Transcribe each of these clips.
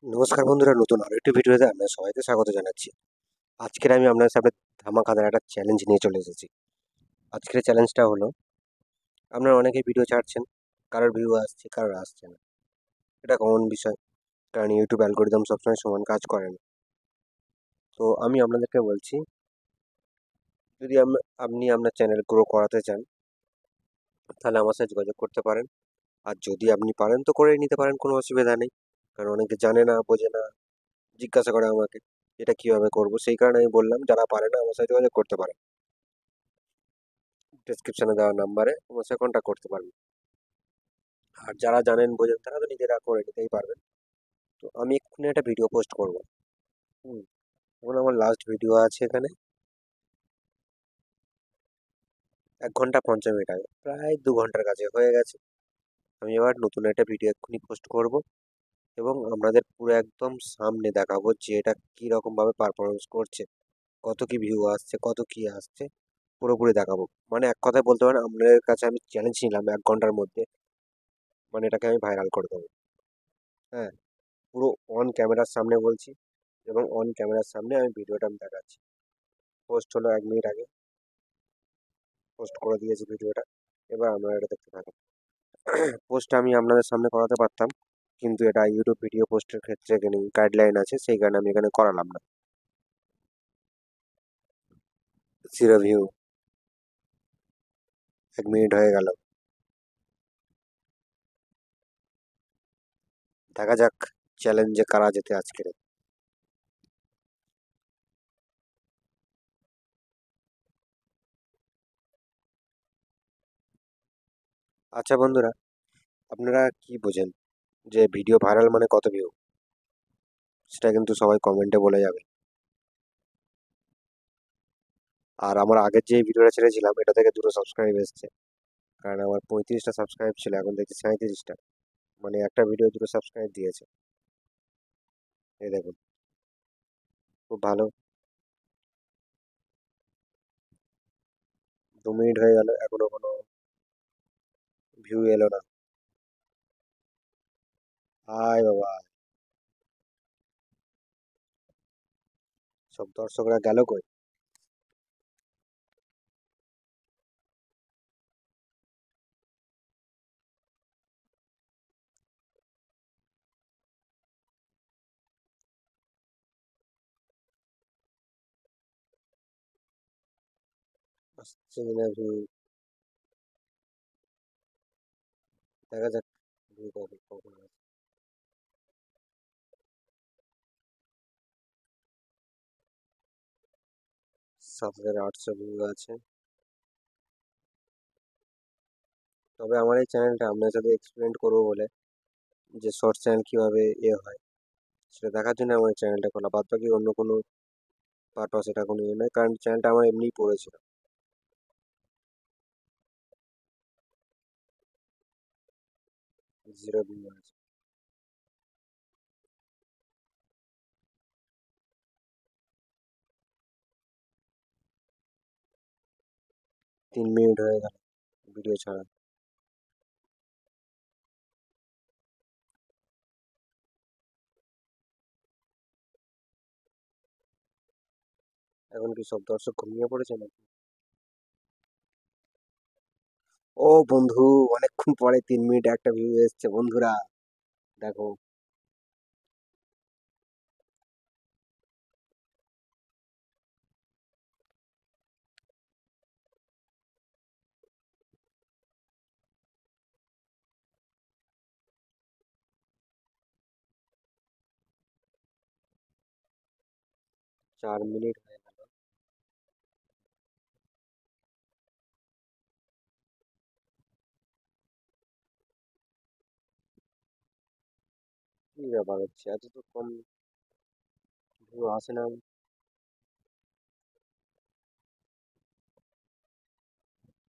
নমস্কার বন্ধুরা, নতুন আরো একটি ভিডিওতে আপনাদের সবাইকে স্বাগত জানাচ্ছি। আজকের আমি আপনাদের সামনে ধামাকাদার একটা চ্যালেঞ্জ নিয়ে চলে এসেছি। আজকের চ্যালেঞ্জটা হলো, আপনারা অনেকে ভিডিও ছাড়ছেন, কারোর ভিউ আসছে, কারোর আসছে না। এটা কমন বিষয়, কারণ ইউটিউব অ্যালগোরিদম সবসময় সমান কাজ করে না। তো আমি আপনাদেরকে বলছি, যদি আপনি আপনার চ্যানেল গ্রো করাতে চান, তাহলে আমার সাথে যোগাযোগ করতে পারেন। আর যদি আপনি পারেন তো করেই নিতে পারেন, কোনো অসুবিধা নেই। কারণ অনেকে জানে না, বোঝে না, জিজ্ঞাসা করে আমাকে এটা কিভাবে করব। সেই কারণে আমি বললাম, যারা পারে না আমার সাথে যোগাযোগ করতে পারে। ডেসক্রিপশনে দেওয়া নাম্বারে আমার সাথে কন্ট্যাক্ট করতে পারবেন। আর যারা জানেন বোঝেন তারা তো নিজেরা করে নিতেই পারবেন। তো আমি এক্ষুনি একটা ভিডিও পোস্ট করব। হুম এখন আমার লাস্ট ভিডিও আছে এখানে 1 ঘন্টা 50 মিনিট আগে, প্রায় 2 ঘন্টার কাছে হয়ে গেছে। আমি এবার নতুন একটা ভিডিও এক্ষুনি পোস্ট করব এবং আপনাদের পুরো একদম সামনে দেখাবো যে এটা কীরকম ভাবে পারফরমেন্স করছে, কত কি ভিউ আসছে, কত কি আসছে, পুরোপুরি দেখাবো। মানে এক কথায় বলতে পারেন, আপনাদের কাছে আমি চ্যালেঞ্জ নিলাম 1 ঘন্টার মধ্যে, মানে এটাকে আমি ভাইরাল করে দেবো। হ্যাঁ, পুরো অন ক্যামেরার সামনে বলছি, এবং অন ক্যামেরার সামনে আমি ভিডিওটা আমি দেখাচ্ছি। পোস্ট হলো 1 মিনিট আগে, পোস্ট করে দিয়েছি ভিডিওটা। এবার আপনারা এটা দেখতে থাকুন। পোস্ট আমি আপনাদের সামনে করাতে পারতাম, কিন্তু এটা ইউটিউব ভিডিও পোস্টের ক্ষেত্রে এখানে গাইডলাইন আছে, সেই কারণে আমি এখানে করালাম না। জিরো ভিউ, 1 মিনিট হয়ে গেল। দেখা যাক চ্যালেঞ্জে কারা যেতে আজকের। আচ্ছা বন্ধুরা, আপনারা কি বোঝেন যে ভিডিও ভাইরাল মানে কত ভিউ? সেটা কিন্তু সবাই কমেন্টে বলে যাবে। আর আমার আগের যে ভিডিওটা ছেড়েছিলাম, এটা থেকে 2 সাবস্ক্রাইব এসছে। কারণ আমার 35টা সাবস্ক্রাইব ছিল, এখন দেখছি 37টা। মানে একটা ভিডিও 2 সাবস্ক্রাইব দিয়েছে। এই দেখুন, খুব ভালো। 2 মিনিট হয়ে গেল, এখনো কোনো ভিউ এলো না। আয় বাবা, সব দর্শকরা গেল কই? আসছে কিনা ভিউ, দেখা যাক ভিউ কখন কখন আসে। 7,800 ভিউ আছে। তবে আমার এই চ্যানেলটা আপনার সাথে এক্সপ্লেন করবো বলে, যে শর্ট চ্যানেল কিভাবে হয়, সেটা দেখার জন্য আমার চ্যানেলটা খোলা। বাদ বাকি অন্য কোনো পারপাস এটা কোনো নয়, কারণ চ্যানেলটা আমার এমনিই পড়েছিল। জিরো ভিউ আছে। 3 মিনিট হয়ে গেল ভিডিও ছাড়া। এখন কি সব দর্শক ঘুমিয়ে পড়েছে নাকি? ও বন্ধু, অনেকক্ষণ পরে 3 মিনিট একটা ভিউ এসছে বন্ধুরা, দেখো। 4 মিনিট হয়ে গেল। কি ব্যাপার হচ্ছে, এত তো কম ভিউ আসে না?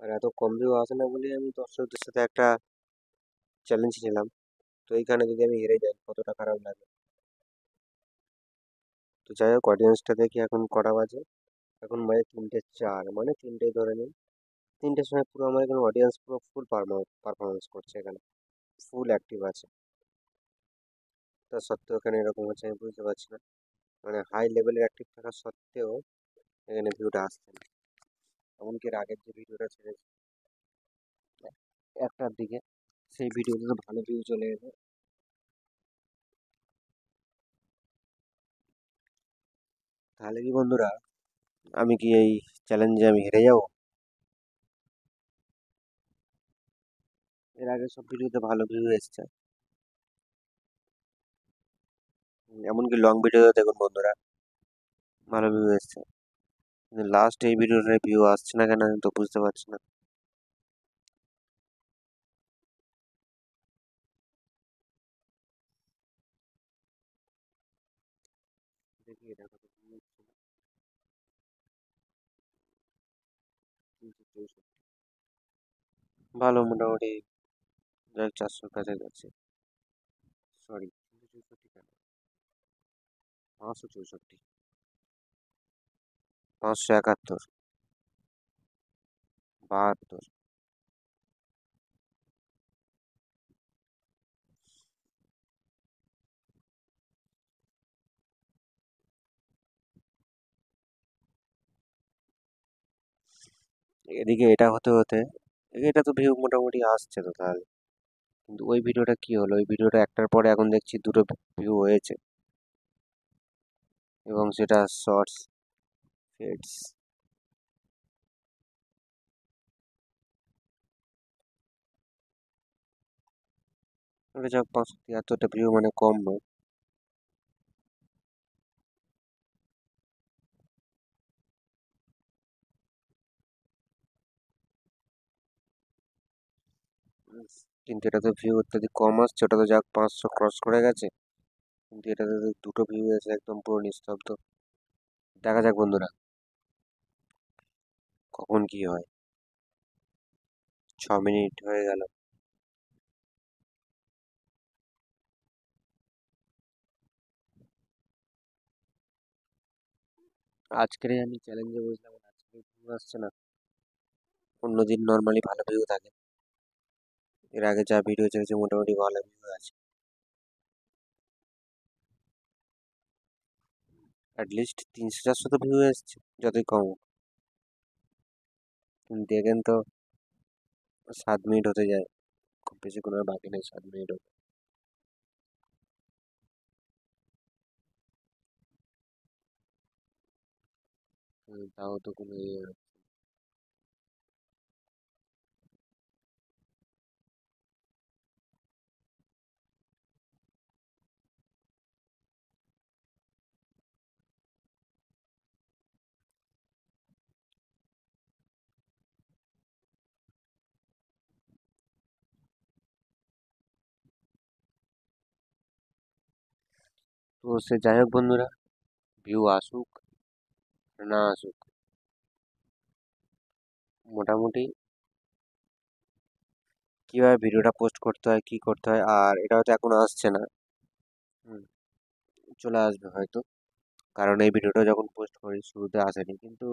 আর এত কম ভিউ আসে না বলে আমি দর্শকদের সাথে একটা চ্যালেঞ্জ নিলাম। তো এইখানে যদি আমি হেরে যাই, কতটা খারাপ লাগে। তো যাই হোক, অডিয়েন্সটা দেখি এখন কটা বাজে। এখন বাজে 3টে 4, মানে 3টেই ধরে নিন। 3টের সময় পুরো আমার এখানে অডিয়েন্স পুরো ফুল পারফরমেন্স করছে, এখানে ফুল অ্যাক্টিভ আছে। তা সত্ত্বেও এখানে এরকম হচ্ছে আমি বুঝতে পারছি না। মানে হাই লেভেলের অ্যাক্টিভ থাকা সত্ত্বেও এখানে ভিউটা আসছে না। এমনকি এর আগের যে ভিডিওটা ছেড়েছি 1টার দিকে, সেই ভিডিওতে তো ভালো ভিউ চলে এলো। তাহলে কি বন্ধুরা, আমি কি এই চ্যালেঞ্জে আমি হেরে যাব? এর আগে সব ভিডিওতে ভালো ভিউ এসছে, এমনকি লং ভিডিওতে দেখুন বন্ধুরা ভালো ভিউ এসছে, কিন্তু লাস্ট এই ভিডিওটার ভিউ আসছে না কেন আমি তো বুঝতে পারছি না। দেখি এটা কত view হচ্ছে। 364, ভালো মোটামুটি, যাই হোক 400 কাছাকাছি। সরি, 364 কেন, 564, 571, 72। এদিকে এটা হতে হতে এটা তো ভিউ মোটামুটি আসছে তো তাহলে, কিন্তু ওই ভিডিওটা কি হলো, ওই ভিডিওটা একটার পরে এখন দেখছি দুটো ভিউ হয়েছে, এবং সেটা শর্টস ফেডস। ওটা যাক 573টা ভিউ মানে কম নয়। উম, কিন্তু এটা তো ভিউ অত্যাধিক কম আসছে, ওটা তো যাক 500 ক্রস করে গেছে, কিন্তু এটাতে তো দুটো ভিউ আছে, একদম পুরো নিস্তব্ধ। দেখা যাক বন্ধুরা কখন কি হয়। 6 মিনিট হয়ে গেল। আজকের আমি চ্যালেঞ্জে বুঝলাম আজকে ভিউ আসছে না, অন্যদিন নর্মালি ভালো ভিউ থাকে। এর আগে যা ভিডিও ছেড়েছে মোটামুটি ভালো ভিউ আছে, অ্যাটলিস্ট 300 400 তো ভিউ এসছে যতই কম হোক। কিন্তু দেখেন তো 7 মিনিট হতে যায়, খুব বেশি কোনো আর বাকি নেই, 7 মিনিট হতে। তাও তো কোনো তো সে যাই হোক বন্ধুরা, ভিউ আসুক আর না আসুক, মোটামুটি কিভাবে ভিডিওটা পোস্ট করতে হয় কি করতে হয়, আর এটা হয়তো এখনো আসছে না। হুম, চলে আসবে হয়তো, কারণ এই ভিডিওটা যখন পোস্ট করি শুরুতে আসেনি, কিন্তু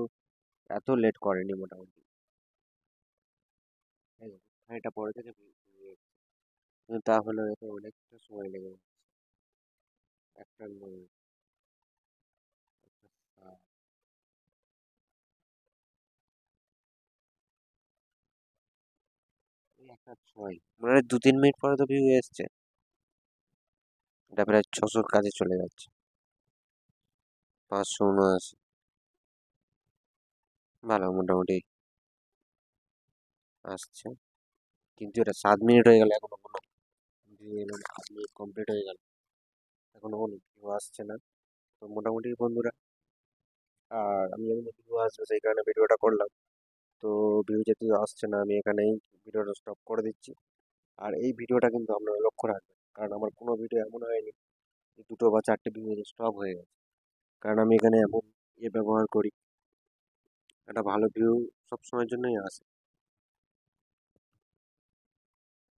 এত লেট করেনি মোটামুটি। তাই না? আর এটা পরে থেকে কিন্তু তাহলে এতে অনেকটা সময় লেগে যাবে। একটা নয়, আহ, এই একটা 6, মানে 2 3 মিনিট পরে তো ভিউ এসছে, এটা প্রায় 600 কাছে চলে যাচ্ছে। 579, ভালো মোটামুটি আসছে, কিন্তু এটা 7 মিনিট হয়ে গেল এখনো কোনো ভিউ এলো না, 7 মিনিট কমপ্লিট হয়ে গেল এখনো কোনো ভিউ আসছে না। তো মোটামুটি বন্ধুরা, আর আমি এমনি ভিউ আসবে সেই কারণে ভিডিওটা করলাম। তো ভিউ যেহেতু আসছে না, আমি এখানেই ভিডিওটা স্টপ করে দিচ্ছি। আর এই ভিডিওটা কিন্তু আপনারা লক্ষ্য রাখবেন, কারণ আমার কোনো ভিডিও এমন হয়নি যে 2 বা 4টে ভিউ স্টপ হয়ে গেছে, কারণ আমি এখানে এমন ব্যবহার করি, একটা ভালো ভিউ সবসময়ের জন্যই আসে।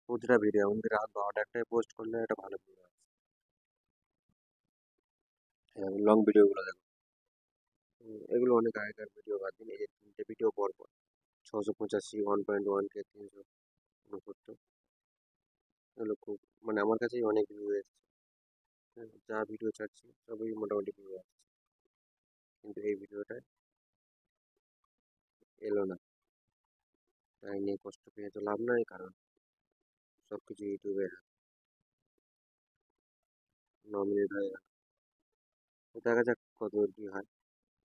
প্রতিটা ভিডিও এমনকি রাত 12টা 1টায় পোস্ট করলে একটা ভালো ভিউ আসে। লং ভিডিওগুলো দেখুন, এগুলো অনেক আগেকার ভিডিও, বাদ দিন এই যে 3টে ভিডিও পর পর 685, 1.1K, 369, এগুলো খুব, মানে আমার কাছেই অনেক ভিউ এসেছে। যা ভিডিও ছাড়ছি সবই মোটামুটি ভিউ আসছে, কিন্তু এই ভিডিওটা এলো না। তাই নিয়ে কষ্ট পেয়ে তো লাভ নাই, কারণ সব কিছু ইউটিউবে 9 মিনিট হয়ে গেল। তো দেখা যাক কত কি হয়।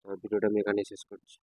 তো ভিডিওটা আমি এখানে শেষ করছি।